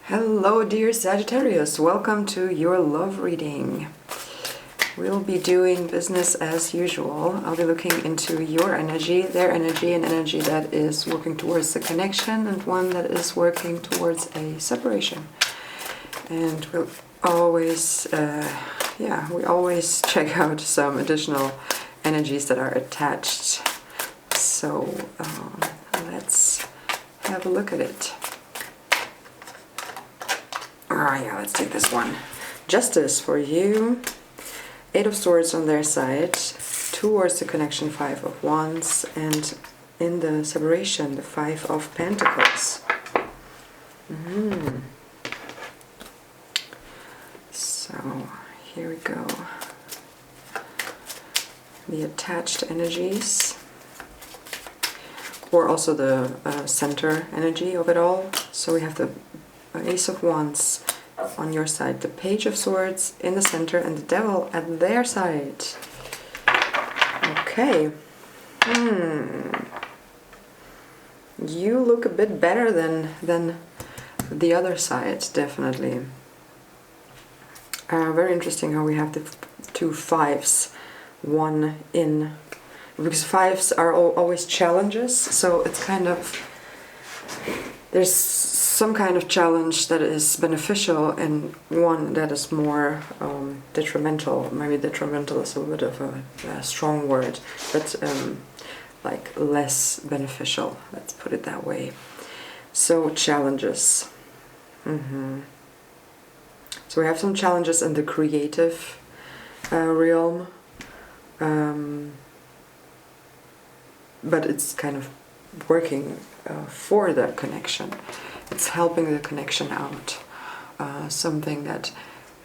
Hello dear Sagittarius, welcome to your love reading. We'll be doing business as usual. I'll be looking into your energy, their energy, an energy that is working towards the connection and one that is working towards a separation. And we'll always, we always check out some additional energies that are attached. So let's have a look at it. Let's take this one. Justice for you. 8 of Swords on their side, towards the connection, 5 of Wands, and in the separation, the 5 of Pentacles. So, here we go. The attached energies, or also the center energy of it all. So we have the Ace of Wands on your side, the Page of Swords in the center, and the Devil at their side. Okay. You look a bit better than the other side, definitely. Very interesting how we have the 2 5s, one in, because 5s are always challenges, so it's kind of, there's some kind of challenge that is beneficial and one that is more detrimental. Maybe detrimental is a bit of a strong word, but like less beneficial, let's put it that way. So challenges. So we have some challenges in the creative realm, but it's kind of working for the connection. It's helping the connection out. Something that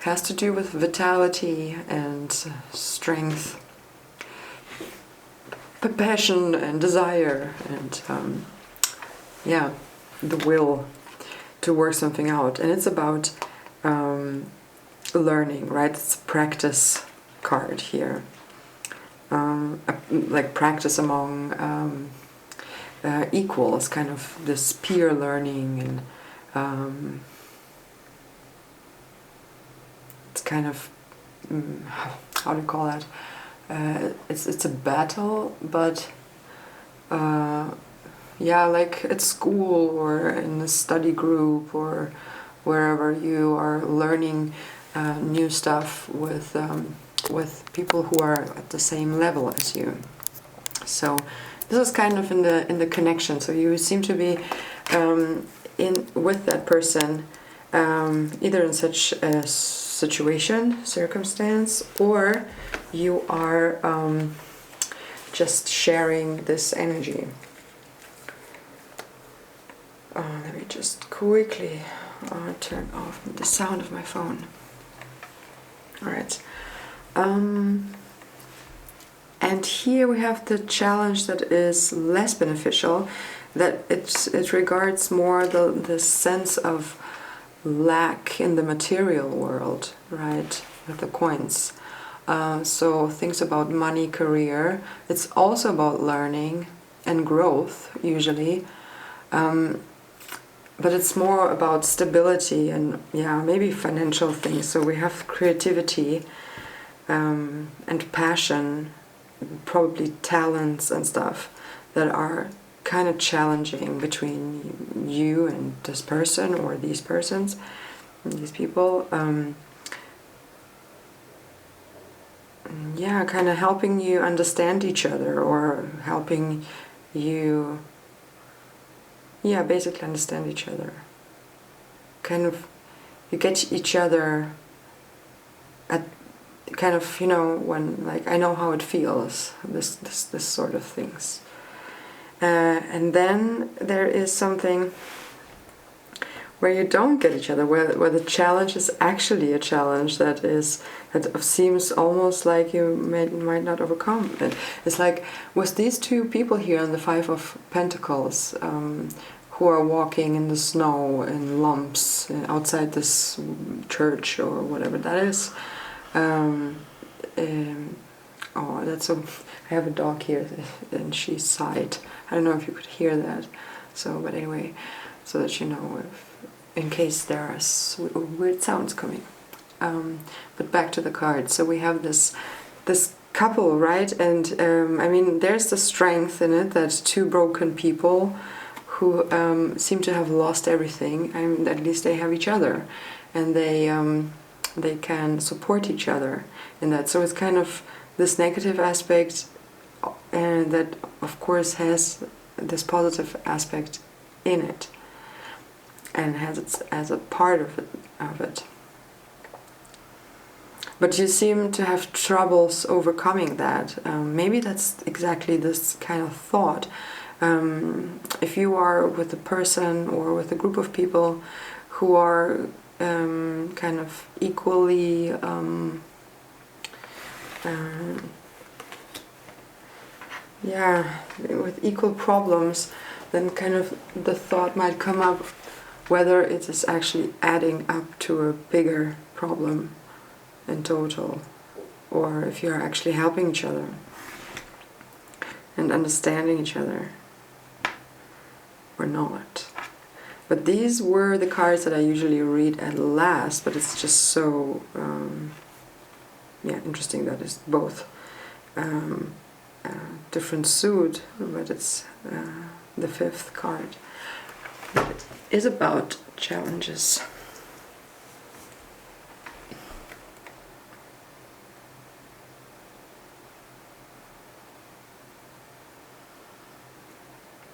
has to do with vitality and strength, passion and desire, and the will to work something out. And it's about learning, right? It's a practice card here. Like practice among equals, kind of this peer learning, and it's kind of how do you call that? It's a battle, but like at school or in a study group or wherever you are learning new stuff with people who are at the same level as you. So this is kind of in the connection. So you seem to be in with that person, either in such a circumstance, or you are just sharing this energy. Let me just quickly turn off the sound of my phone. All right. And here we have the challenge that is less beneficial, that it regards more the sense of lack in the material world, right, with the coins. So things about money, career. It's also about learning and growth, usually. But it's more about stability and, maybe financial things. So we have creativity and passion, probably talents and stuff that are kind of challenging between you and this person or these persons, these people. Kind of helping you understand each other, or helping you, basically understand each other. Kind of, you get each other at kind of, when, like, I know how it feels, this sort of things. And then there is something where you don't get each other, where the challenge is actually a challenge that seems almost like you might not overcome. It's like with these 2 people here on the 5 of Pentacles, who are walking in the snow in lumps outside this church or whatever that is. I have a dog here and she sighed. I don't know if you could hear that. So, but anyway, so that you know if in case there are weird sounds coming. But back to the card. So we have this couple, right? And I mean, there's the strength in it that two broken people who seem to have lost everything. I mean, at least they have each other, and they can support each other in that. So it's kind of this negative aspect, and that of course has this positive aspect in it, and has it as a part of it. But you seem to have troubles overcoming that. Maybe that's exactly this kind of thought. If you are with a person or with a group of people who are kind of equally with equal problems, then kind of the thought might come up whether it is actually adding up to a bigger problem in total, or if you're actually helping each other and understanding each other or not. But these were the cards that I usually read at last, but it's just so interesting that it's both different suit, but it's the fifth card. It is about challenges.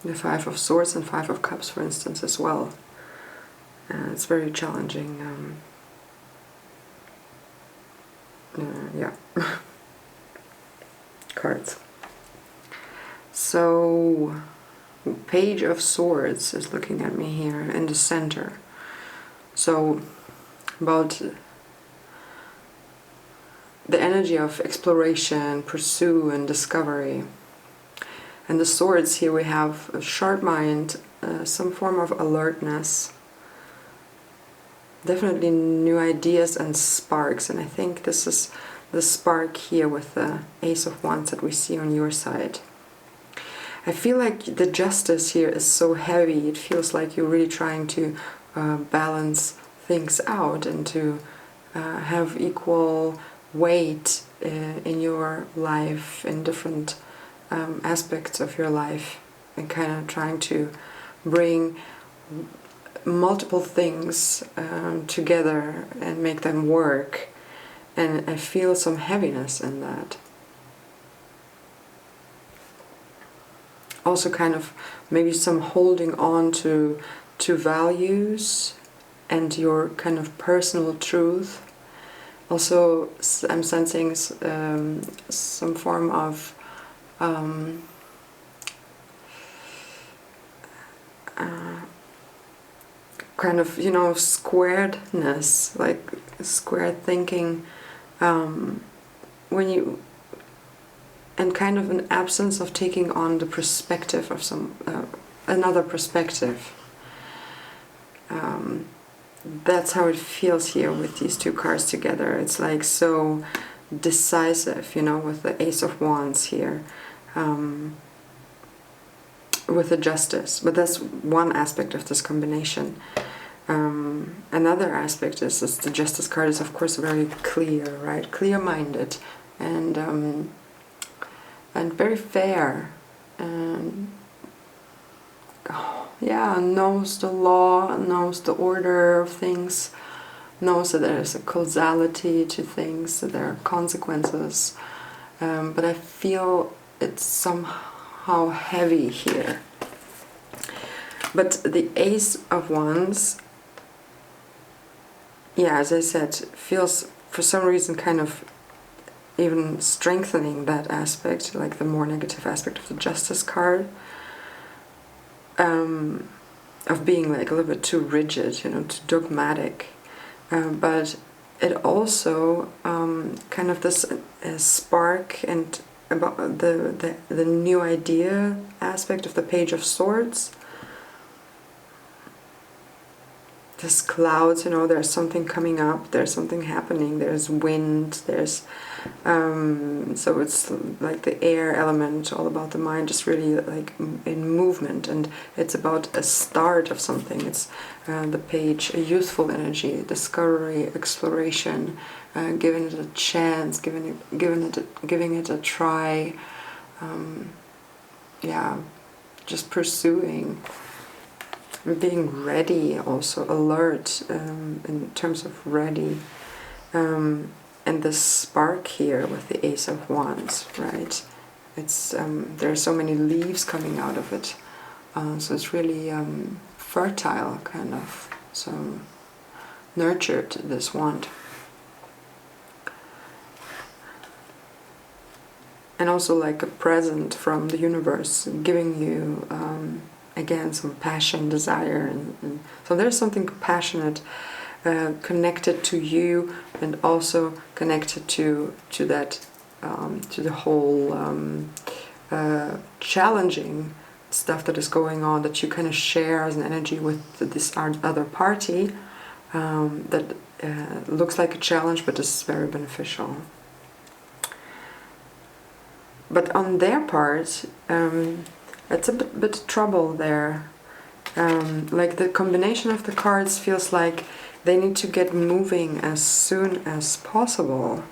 The Five of Swords and Five of Cups, for instance, as well. It's very challenging. Cards. So, Page of Swords is looking at me here in the center. So, about the energy of exploration, pursue, and discovery. And the swords here we have a sharp mind, some form of alertness, definitely new ideas and sparks. And I think this is the spark here with the Ace of Wands that we see on your side. I feel like the Justice here is so heavy. It feels like you're really trying to balance things out and to have equal weight in your life, in different aspects of your life, and kind of trying to bring multiple things together and make them work. And I feel some heaviness in that. Also kind of maybe some holding on to values and your kind of personal truth. Also I'm sensing some form of kind of, squaredness, like square thinking, when you, and kind of an absence of taking on the perspective of some another perspective. That's how it feels here with these two cards together. It's like so decisive, with the Ace of Wands here, with the Justice. But that's one aspect of this combination. Another aspect is the Justice card is of course very clear, right? Clear-minded and very fair, and knows the law, knows the order of things, knows that there is a causality to things, that there are consequences. But I feel it's somehow heavy here. But the Ace of Wands, as I said, feels for some reason kind of even strengthening that aspect, like the more negative aspect of the Justice card, of being like a little bit too rigid, too dogmatic. But it also kind of this spark and about the new idea aspect of the Page of Swords. there's clouds, you know, there's something coming up, there's something happening, there's wind, there's so it's like the air element, all about the mind, just really like in movement, and it's about a start of something. It's the page, a youthful energy, discovery, exploration, giving it a chance, giving it a try, yeah, just pursuing, being ready, also alert, in terms of ready. And the spark here with the Ace of Wands, right? It's there are so many leaves coming out of it, so it's really fertile, kind of, so nurtured, this wand. And also like a present from the universe, giving you again some passion, desire, and so there's something passionate connected to you, and also connected to that to the whole challenging stuff that is going on, that you kind of share as an energy with this other party, that looks like a challenge but is very beneficial. But on their part, it's a bit trouble there. Like the combination of the cards feels like they need to get moving as soon as possible.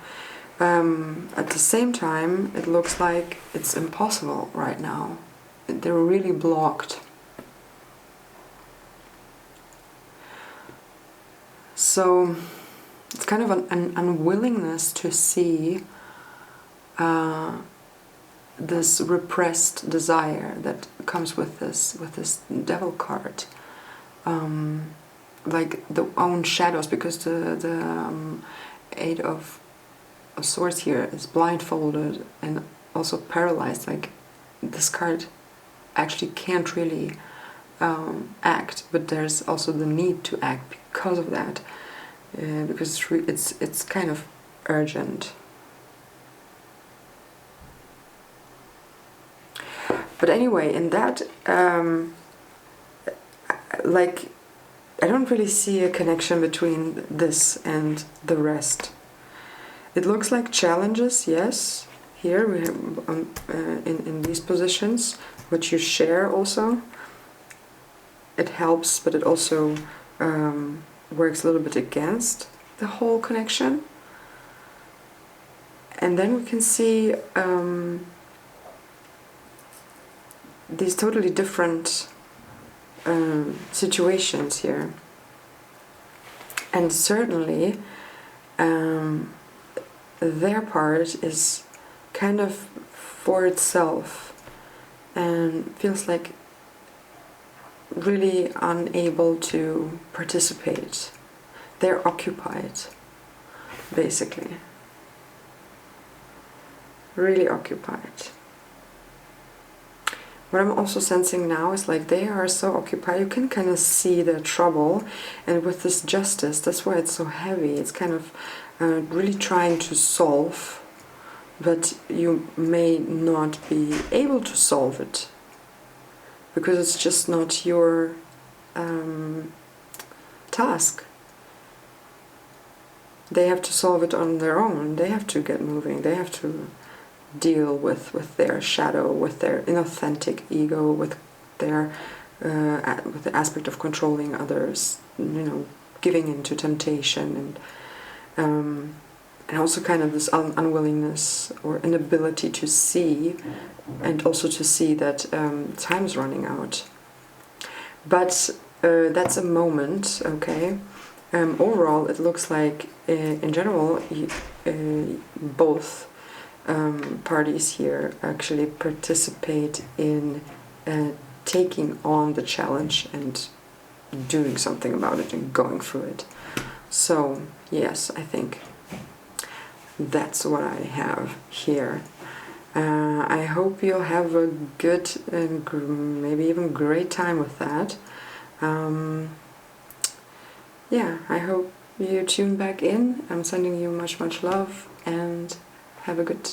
At the same time, it looks like it's impossible right now. They're really blocked. So it's kind of an unwillingness to see this repressed desire that comes with this devil card, like the own shadows, because the Eight of Swords here is blindfolded and also paralyzed. Like this card actually can't really act, but there's also the need to act because of that, because it's kind of urgent. But anyway, in that, like, I don't really see a connection between this and the rest. It looks like challenges, yes. Here we have in these positions, which you share also. It helps, but it also works a little bit against the whole connection. And then we can see these totally different situations here, and certainly their part is kind of for itself and feels like really unable to participate. They're occupied, basically, really occupied. What I'm also sensing now is like they are so occupied, you can kind of see their trouble, and with this justice, that's why it's so heavy. It's kind of really trying to solve, but you may not be able to solve it because it's just not your task. They have to solve it on their own. They have to get moving. They have to deal with their shadow, with their inauthentic ego, with their with the aspect of controlling others, you know, giving into temptation, and also kind of this unwillingness or inability to see, and also to see that time's running out. But that's a moment, okay. Overall, it looks like in general both parties here actually participate in taking on the challenge and doing something about it and going through it. So yes, I think that's what I have here. I hope you'll have a good and maybe even great time with that. Yeah, I hope you tune back in. I'm sending you much love, and have a good